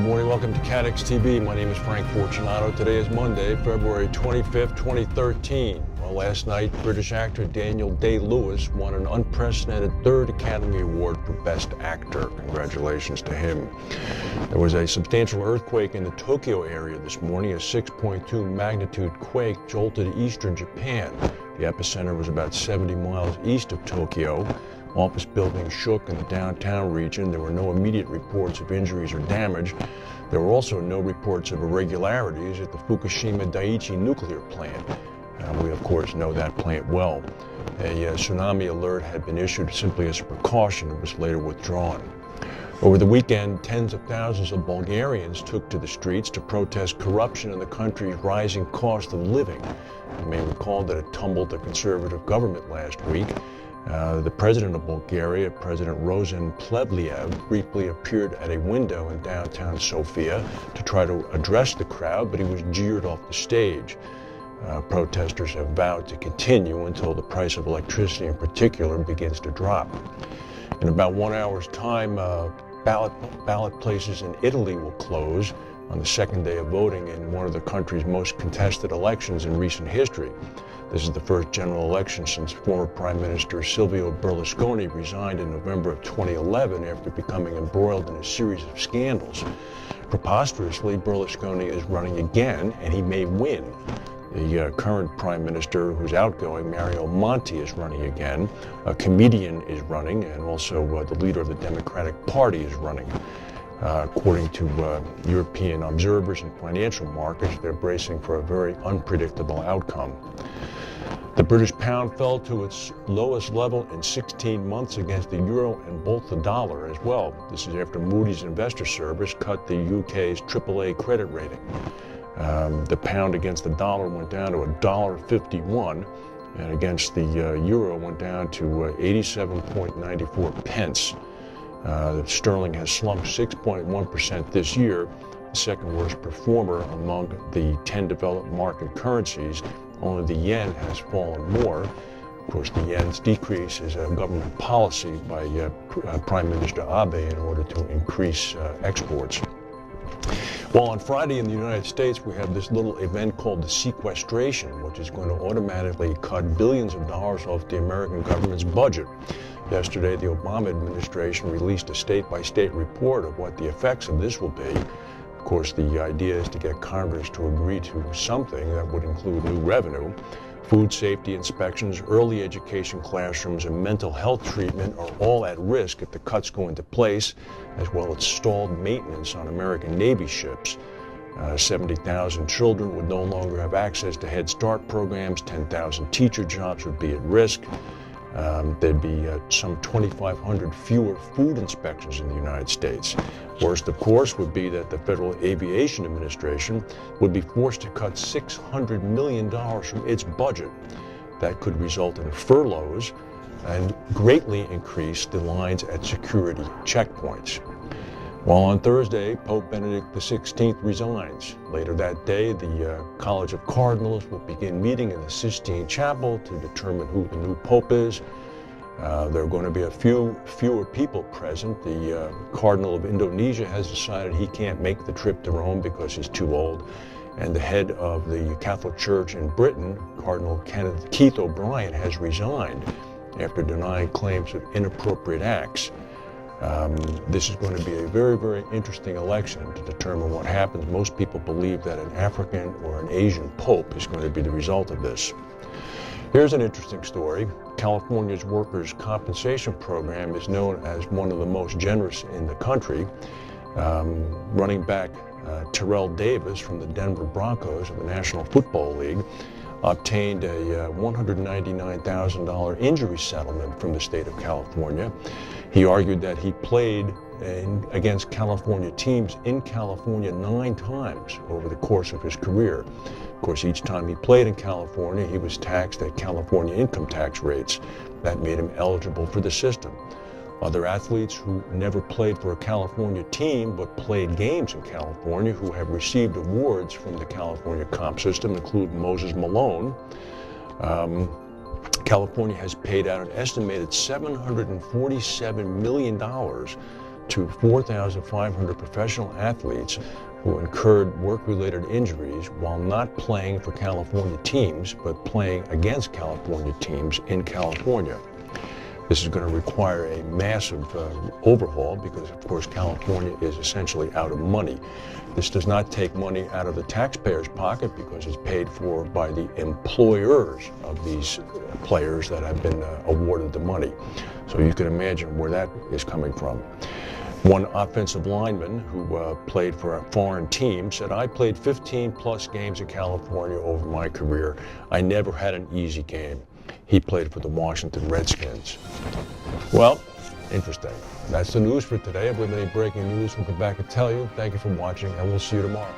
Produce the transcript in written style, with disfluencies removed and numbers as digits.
Good morning, welcome to CATEX TV. My name is Frank Fortunato. Today is Monday, February 25th, 2013. Well, last night, British actor Daniel Day-Lewis won an unprecedented third Academy Award for Best Actor. Congratulations to him. There was a substantial earthquake in the Tokyo area this morning. A 6.2 magnitude quake jolted eastern Japan. The epicenter was about 70 miles east of Tokyo. Office buildings shook in the downtown region. There were no immediate reports of injuries or damage. There were also no reports of irregularities at the Fukushima Daiichi nuclear plant. We, of course, know that plant well. A tsunami alert had been issued simply as a precaution. It was later withdrawn. Over the weekend, tens of thousands of Bulgarians took to the streets to protest corruption and the country's rising cost of living. You may recall that it tumbled the conservative government last week. The president of Bulgaria, President Rosen Plevneliev, briefly appeared at a window in downtown Sofia to try to address the crowd, but he was jeered off the stage. Protesters have vowed to continue until the price of electricity in particular begins to drop. In about 1 hour's time, ballot places in Italy will close on the second day of voting in one of the country's most contested elections in recent history. This is the first general election since former Prime Minister Silvio Berlusconi resigned in November of 2011 after becoming embroiled in a series of scandals. Preposterously, Berlusconi is running again, and he may win. The current Prime Minister, who's outgoing, Mario Monti, is running again. A comedian is running, and also the leader of the Democratic Party is running. According to European observers and financial markets, they're bracing for a very unpredictable outcome. The British pound fell to its lowest level in 16 months against the euro and both the dollar as well. This is after Moody's Investor Service cut the UK's AAA credit rating. The pound against the dollar went down to $1.51, and against the euro went down to 87.94 pence. The sterling has slumped 6.1% this year, the second worst performer among the 10 developed market currencies. Only the yen has fallen more. Of course, the yen's decrease is a government policy by Prime Minister Abe in order to increase exports. Well, on Friday in the United States, we have this little event called the sequestration, which is going to automatically cut billions of dollars off the American government's budget. Yesterday, the Obama administration released a state-by-state report of what the effects of this will be. Of course, the idea is to get Congress to agree to something that would include new revenue. Food safety inspections, early education classrooms, and mental health treatment are all at risk if the cuts go into place, as well as stalled maintenance on American Navy ships. 70,000 children would no longer have access to Head Start programs, 10,000 teacher jobs would be at risk. There'd be some 2,500 fewer food inspections in the United States. Worst, of course, would be that the Federal Aviation Administration would be forced to cut $600 million from its budget. That could result in furloughs and greatly increase the lines at security checkpoints. While on Thursday, Pope Benedict XVI resigns. Later that day, the College of Cardinals will begin meeting in the Sistine Chapel to determine who the new Pope is. There are going to be a fewer people present. The Cardinal of Indonesia has decided he can't make the trip to Rome because he's too old. And the head of the Catholic Church in Britain, Cardinal Keith O'Brien, has resigned after denying claims of inappropriate acts. This is going to be a very, very interesting election to determine what happens. Most people believe that an African or an Asian pope is going to be the result of this. Here's an interesting story. California's workers' compensation program is known as one of the most generous in the country. Running back Terrell Davis from the Denver Broncos of the National Football League obtained a $199,000 injury settlement from the state of California. He argued that he played against California teams in California 9 times over the course of his career. Of course, each time he played in California, he was taxed at California income tax rates. That made him eligible for the system. Other athletes who never played for a California team but played games in California who have received awards from the California comp system include Moses Malone. California has paid out an estimated $747 million to 4,500 professional athletes who incurred work-related injuries while not playing for California teams, but playing against California teams in California. This is going to require a massive overhaul because, of course, California is essentially out of money. This does not take money out of the taxpayer's pocket because it's paid for by the employers of these players that have been awarded the money. So you can imagine where that is coming from. One offensive lineman who played for a foreign team said, "I played 15 plus games in California over my career. I never had an easy game." He played for the Washington Redskins. Well, interesting. That's the news for today. If we have any breaking news, we'll come back and tell you. Thank you for watching, and we'll see you tomorrow.